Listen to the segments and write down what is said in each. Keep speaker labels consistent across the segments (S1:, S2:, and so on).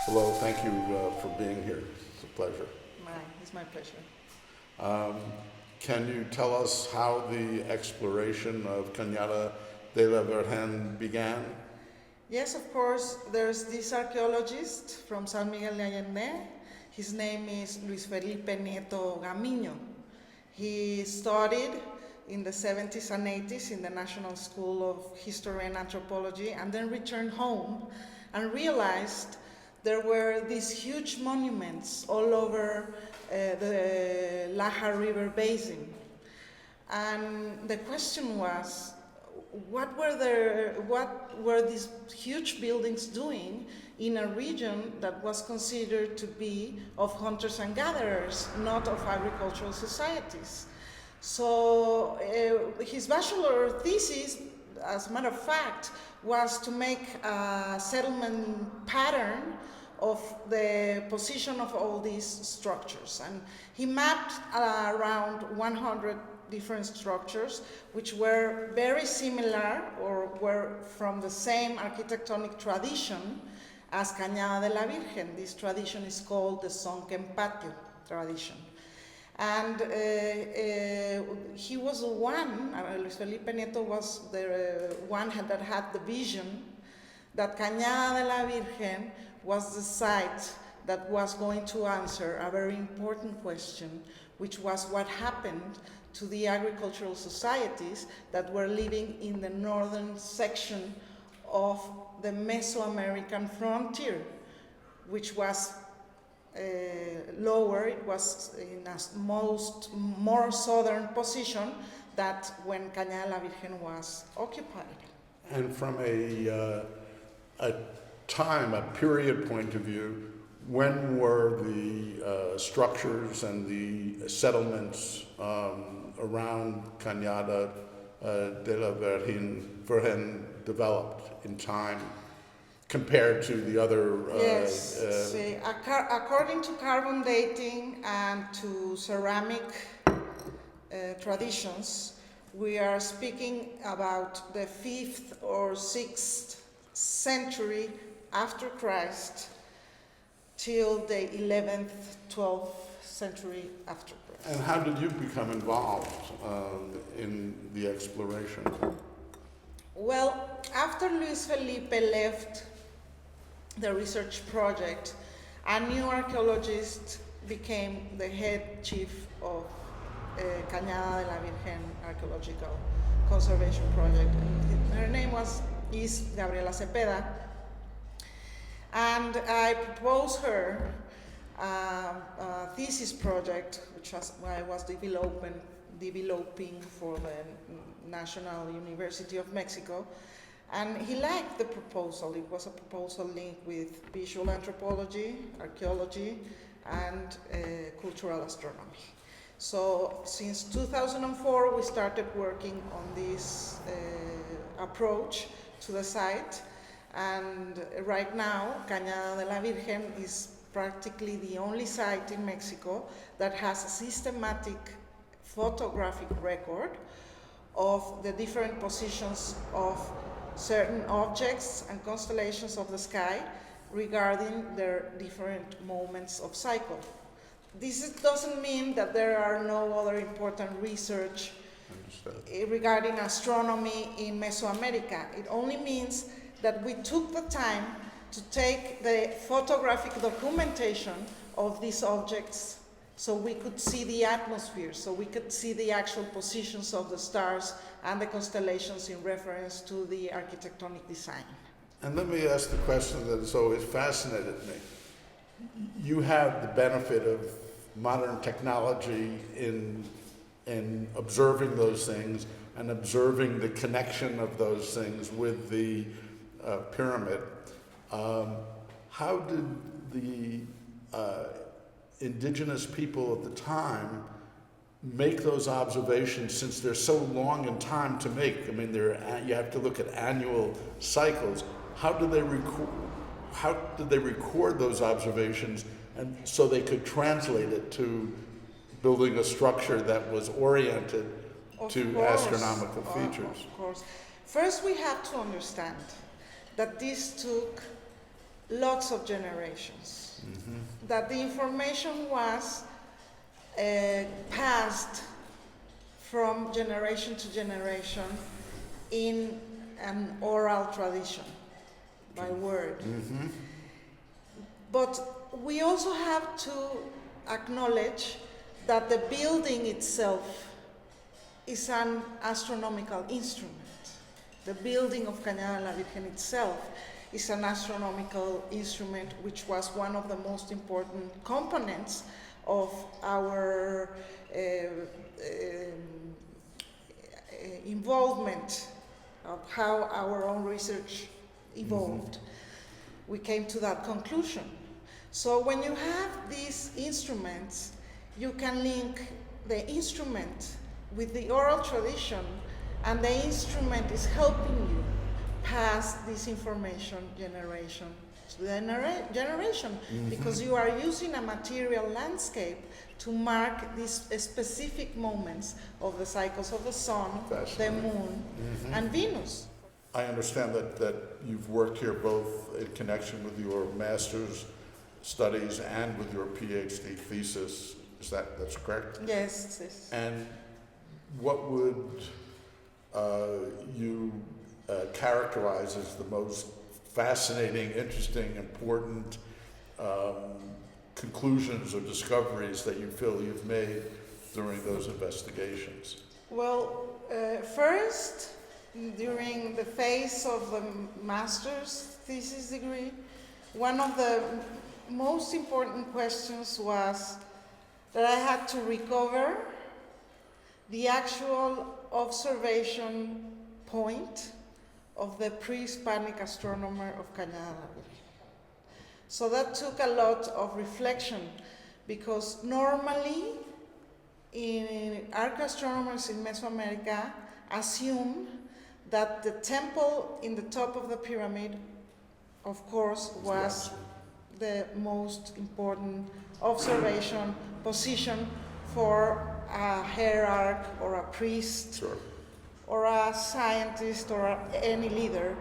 S1: Hello, thank you for being here. It's a pleasure.
S2: It's my pleasure.
S1: Can you tell us how the exploration of Cañada de la Virgen began?
S2: Yes, of course. There's this archaeologist from San Miguel de Allende. His name is Luis Felipe Nieto Gamiño. He studied in the 70s and 80s in the National School of History and Anthropology, and then returned home and realized there were these huge monuments all over the Laja River basin. And the question was, what were these huge buildings doing in a region that was considered to be of hunters and gatherers, not of agricultural societies? So his bachelor thesis, as a matter of fact, was to make a settlement pattern of the position of all these structures. And he mapped around 100 different structures which were very similar or were from the same architectonic tradition as Cañada de la Virgen. This tradition is called the sunken patio tradition. And he was the one, Luis Felipe Nieto was the one that had the vision that Cañada de la Virgen was the site that was going to answer a very important question, which was what happened to the agricultural societies that were living in the northern section of the Mesoamerican frontier, which was lower. It was in a more southern position that when Cañada de la Virgen was occupied.
S1: And from a period point of view, when were the structures and the settlements around Cañada de la Virgen developed in time compared to the other?
S2: According to carbon dating and to ceramic traditions, we are speaking about the 5th or 6th century after Christ till the 11th, 12th century after Christ.
S1: And how did you become involved in the exploration?
S2: Well, after Luis Felipe left the research project, a new archaeologist became the head chief of Cañada de la Virgen Archaeological Conservation Project. And her name is Gabriela Cepeda. And I proposed her a thesis project, which I was developing for the National University of Mexico. And he liked the proposal. It was a proposal linked with visual anthropology, archaeology, and cultural astronomy. So since 2004, we started working on this approach to the site. And right now, Cañada de la Virgen is practically the only site in Mexico that has a systematic photographic record of the different positions of certain objects and constellations of the sky regarding their different moments of cycle. This doesn't mean that there are no other important research regarding astronomy in Mesoamerica. It only means that we took the time to take the photographic documentation of these objects so we could see the atmosphere, so we could see the actual positions of the stars and the constellations in reference to the architectonic design.
S1: And let me ask the question that has always fascinated me. You have the benefit of modern technology in observing those things and observing the connection of those things with the pyramid. How did the indigenous people at the time make those observations, since they're so long in time to make? I mean, you have to look at annual cycles. How did they record those observations, and so they could translate it to building a structure that was oriented to astronomical features?
S2: Of course. First, we have to understand that this took lots of generations. That the information was passed from generation to generation in an oral tradition, by word. But we also have to acknowledge that the building itself is an astronomical instrument. The building of Cañada la Virgen itself is an astronomical instrument, which was one of the most important components of our involvement, of how our own research evolved. We came to that conclusion. So when you have these instruments, you can link the instrument with the oral tradition, and the instrument is helping you pass this information generation to the generation, because you are using a material landscape to mark these specific moments of the cycles of the sun, the moon, and Venus.
S1: I understand that you've worked here both in connection with your master's studies and with your PhD thesis. That's correct?
S2: Yes, yes.
S1: And what would you characterize as the most fascinating, interesting, important conclusions or discoveries that you feel you've made during those investigations?
S2: Well, first, during the phase of the master's thesis degree, one of the most important questions was that I had to recover the actual observation point of the Prehispanic astronomer of Cañada. So that took a lot of reflection, because normally archaeoastronomers in Mesoamerica assume that the temple in the top of the pyramid, of course, was the most important observation position for a hierarch or a priest or a scientist or any leader.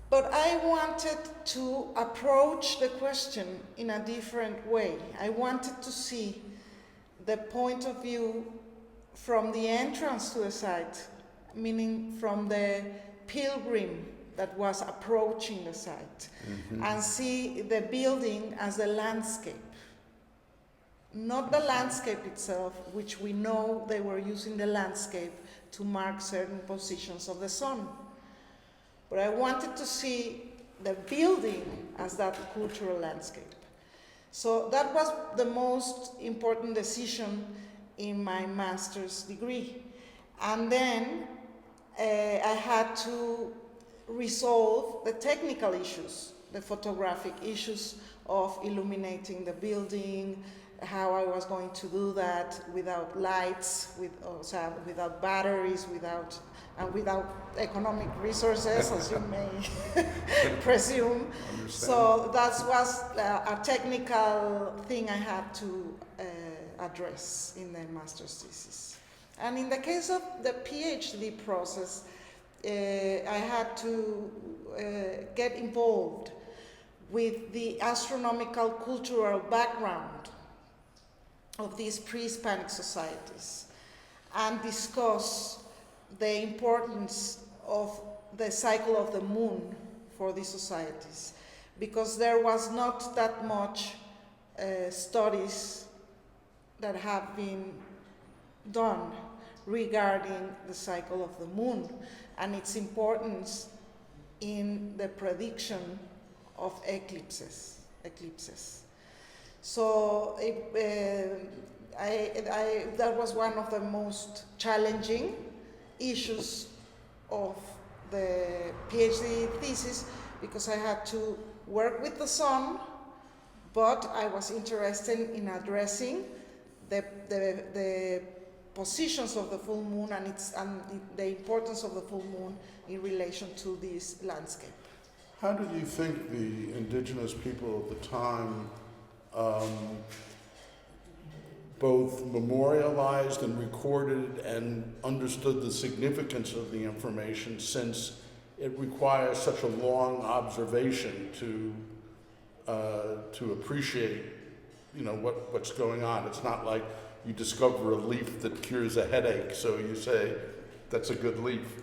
S2: But I wanted to approach the question in a different way. I wanted to see the point of view from the entrance to the site, meaning from the pilgrim that was approaching the site, and see the building as the landscape. Not the landscape itself, which we know they were using the landscape to mark certain positions of the sun. But I wanted to see the building as that cultural landscape. So that was the most important decision in my master's degree. And then I had to resolve the technical issues, the photographic issues of illuminating the building, how I was going to do that without lights, without batteries, without economic resources, as you may presume. So that was a technical thing I had to address in the master's thesis. And in the case of the PhD process, I had to get involved with the astronomical cultural background of these pre-Hispanic societies and discuss the importance of the cycle of the moon for these societies, because there was not that much studies that have been done regarding the cycle of the moon and its importance in the prediction of eclipses. So that was one of the most challenging issues of the PhD thesis, because I had to work with the sun, but I was interested in addressing the positions of the full moon and the importance of the full moon in relation to this landscape.
S1: How did you think the indigenous people of the time both memorialized and recorded and understood the significance of the information, since it requires such a long observation to appreciate, you know, what's going on. It's not like you discover a leaf that cures a headache, so you say that's a good leaf.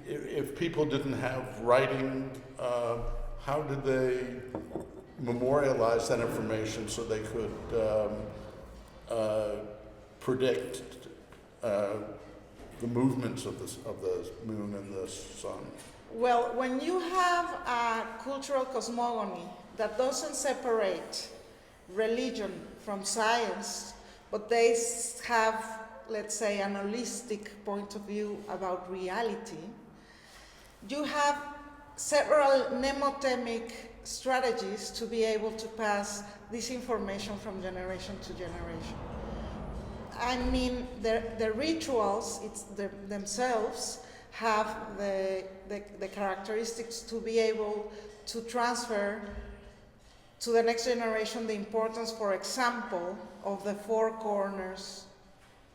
S1: If people didn't have writing, how did they memorialize that information so they could predict the movements of the moon and the sun?
S2: Well, when you have a cultural cosmogony that doesn't separate religion from science, but they have, let's say, an holistic point of view about reality, you have several mnemotechnic strategies to be able to pass this information from generation to generation. I mean, the rituals themselves have the characteristics to be able to transfer to the next generation the importance, for example, of the four corners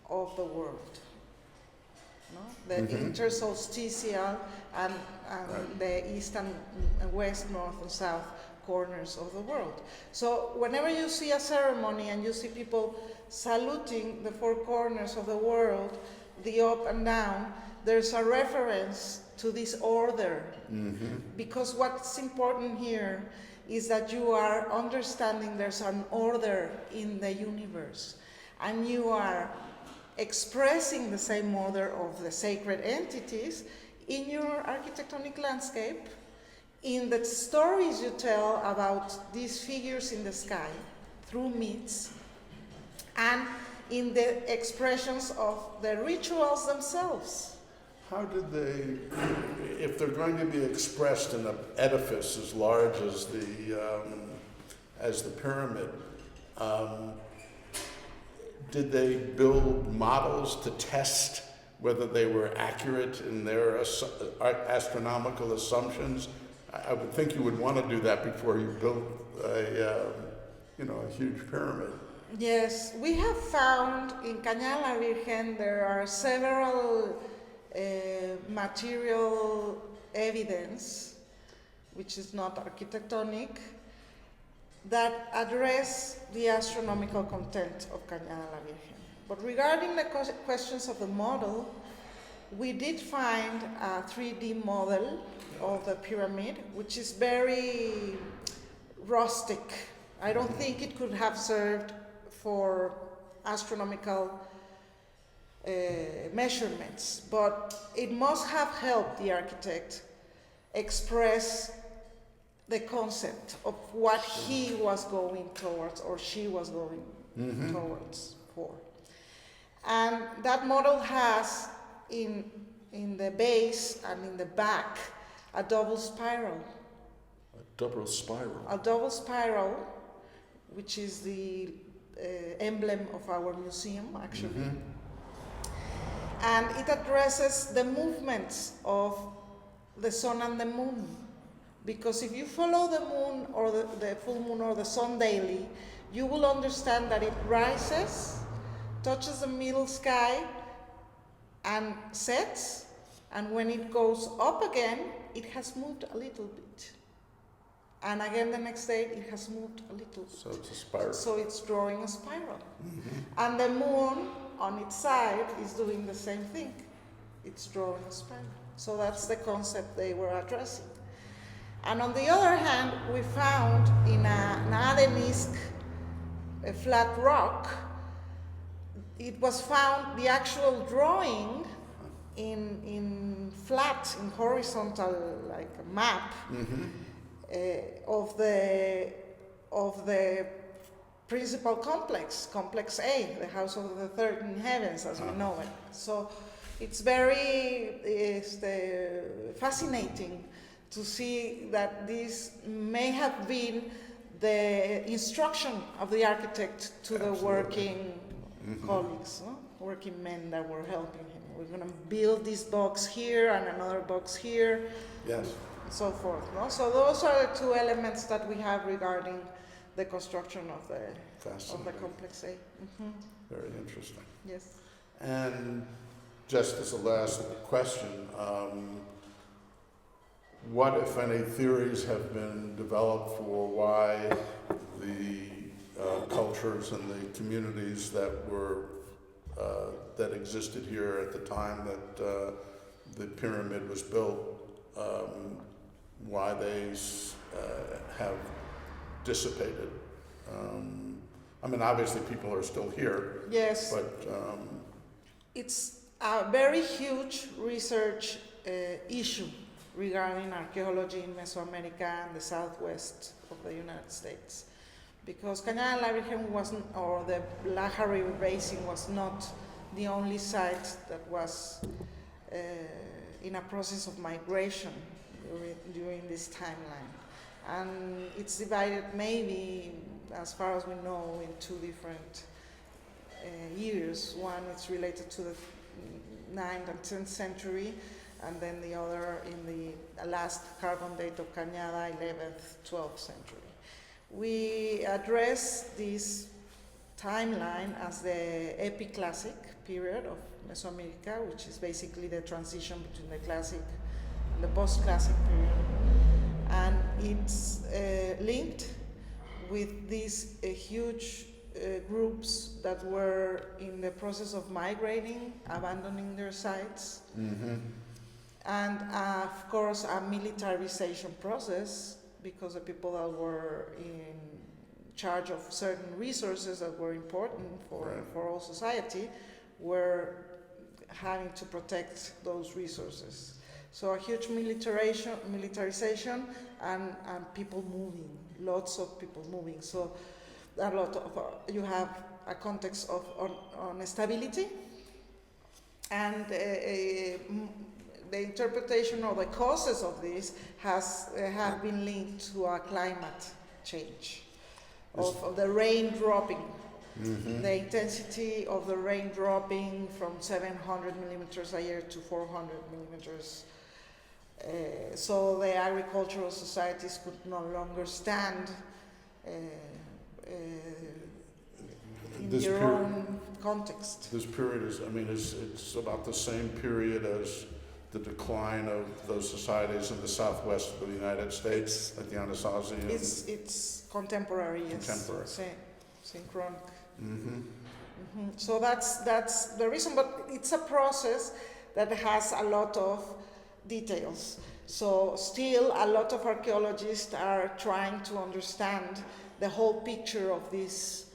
S2: of the world. No? The intersolstitial and
S1: right.
S2: the east and west, north and south corners of the world. So whenever you see a ceremony and you see people saluting the four corners of the world, the up and down, there's a reference to this order. Because what's important here is that you are understanding there's an order in the universe, and you are expressing the same order of the sacred entities in your architectonic landscape, in the stories you tell about these figures in the sky through myths, and in the expressions of the rituals themselves.
S1: How did they, if they're going to be expressed in an edifice as large as the pyramid, did they build models to test whether they were accurate in their astronomical assumptions? I would think you would want to do that before you built a huge pyramid.
S2: Yes, we have found in Cañada, Virgen, there are several material evidence, which is not architectonic, that address the astronomical content of Cañada Virgen. But regarding the questions of the model, we did find a 3D model of the pyramid, which is very rustic. I don't think it could have served for astronomical measurements, but it must have helped the architect express the concept of what he was going towards or she was going towards for. And that model has in the base and in the back a double spiral.
S1: A double spiral?
S2: A double spiral, which is the emblem of our museum, actually. And it addresses the movements of the sun and the moon. Because if you follow the moon or the full moon or the sun daily, you will understand that it rises, touches the middle sky, and sets. And when it goes up again, it has moved a little bit. And again the next day, it has moved a little bit.
S1: So it's a spiral.
S2: So it's drawing a spiral. And the moon on its side is doing the same thing. It's drawing a spiral. So that's the concept they were addressing. And on the other hand, we found in an arenisque, a flat rock, it was found the actual drawing in flat, in horizontal, like a map, of the principal complex, complex A, the house of the 13 heavens as we know it. So it's very fascinating to see that this may have been the instruction of the architect to the working colleagues, no? Working men that were helping him. We're going to build this box here and another box here,
S1: yes,
S2: and so forth. No? So those are the two elements that we have regarding the construction of the complex A.
S1: Very interesting.
S2: Yes.
S1: And just as a last question, what, if any, theories have been developed for why the cultures and the communities that were that existed here at the time that the pyramid was built, why they have dissipated? I mean, obviously people are still here.
S2: Yes.
S1: But
S2: it's a very huge research issue regarding archaeology in Mesoamerica and the southwest of the United States. Because Cañada la Virgen wasn't, or the Laja River Basin was not the only site that was in a process of migration during this timeline. And it's divided maybe, as far as we know, in two different years. One is related to the 9th and 10th century, and then the other in the last carbon date of Cañada, 11th, 12th century. We address this timeline as the Epiclassic period of Mesoamerica, which is basically the transition between the classic and the post-classic period. And it's linked with these huge groups that were in the process of migrating, abandoning their sites, and of course a militarization process, because the people that were in charge of certain resources that were important for all society were having to protect those resources. So a huge militarization and people moving, lots of people moving. So a lot of, you have a context of instability, and the interpretation of the causes of this have been linked to a climate change, of the rain dropping. The intensity of the rain dropping from 700 millimeters a year to 400 millimeters. So the agricultural societies could no longer stand in their own context.
S1: This period is, I mean, it's about the same period as the decline of those societies in the southwest of the United States, like the Anasazi.
S2: It's contemporary, yes.
S1: Contemporary.
S2: Synchronic. So that's the reason, but it's a process that has a lot of details. So still a lot of archaeologists are trying to understand the whole picture of this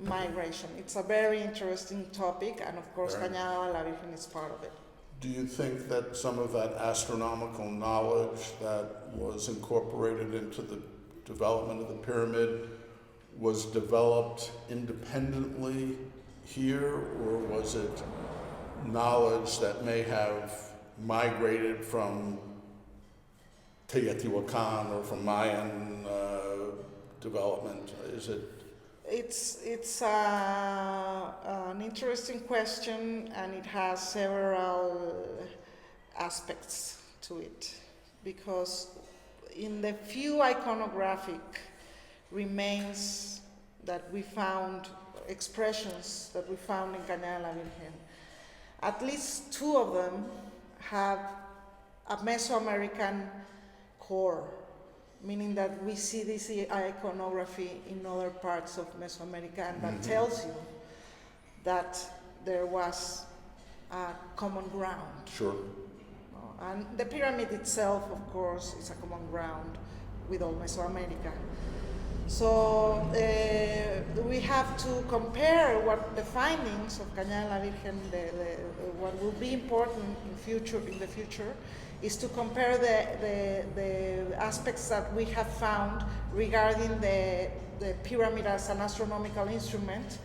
S2: migration. It's a very interesting topic, and of course Cañada la Virgen is part of it.
S1: Do you think that some of that astronomical knowledge that was incorporated into the development of the pyramid was developed independently here, or was it knowledge that may have migrated from Teotihuacan or from Mayan development? Is it?
S2: It's an interesting question, and it has several aspects to it, because in the few iconographic remains that we found, expressions that we found in Cañada la Virgen, at least two of them have a Mesoamerican core, meaning that we see this iconography in other parts of Mesoamerica, and that tells you that there was a common ground.
S1: Sure.
S2: And the pyramid itself, of course, is a common ground with all Mesoamerica. So we have to compare what the findings of Cañada la Virgen, what will be important in the future, is to compare the aspects that we have found regarding the pyramid as an astronomical instrument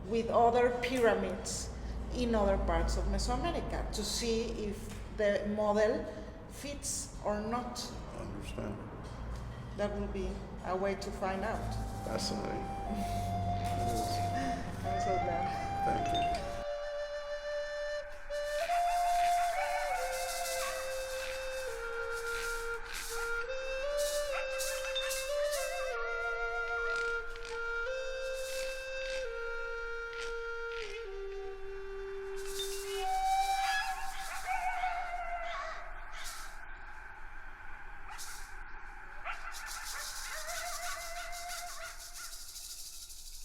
S2: with other pyramids in other parts of Mesoamerica, to see if the model fits or not.
S1: Understand.
S2: That will be a way to find out.
S1: Fascinating.
S2: I'm so glad.
S1: Thank you.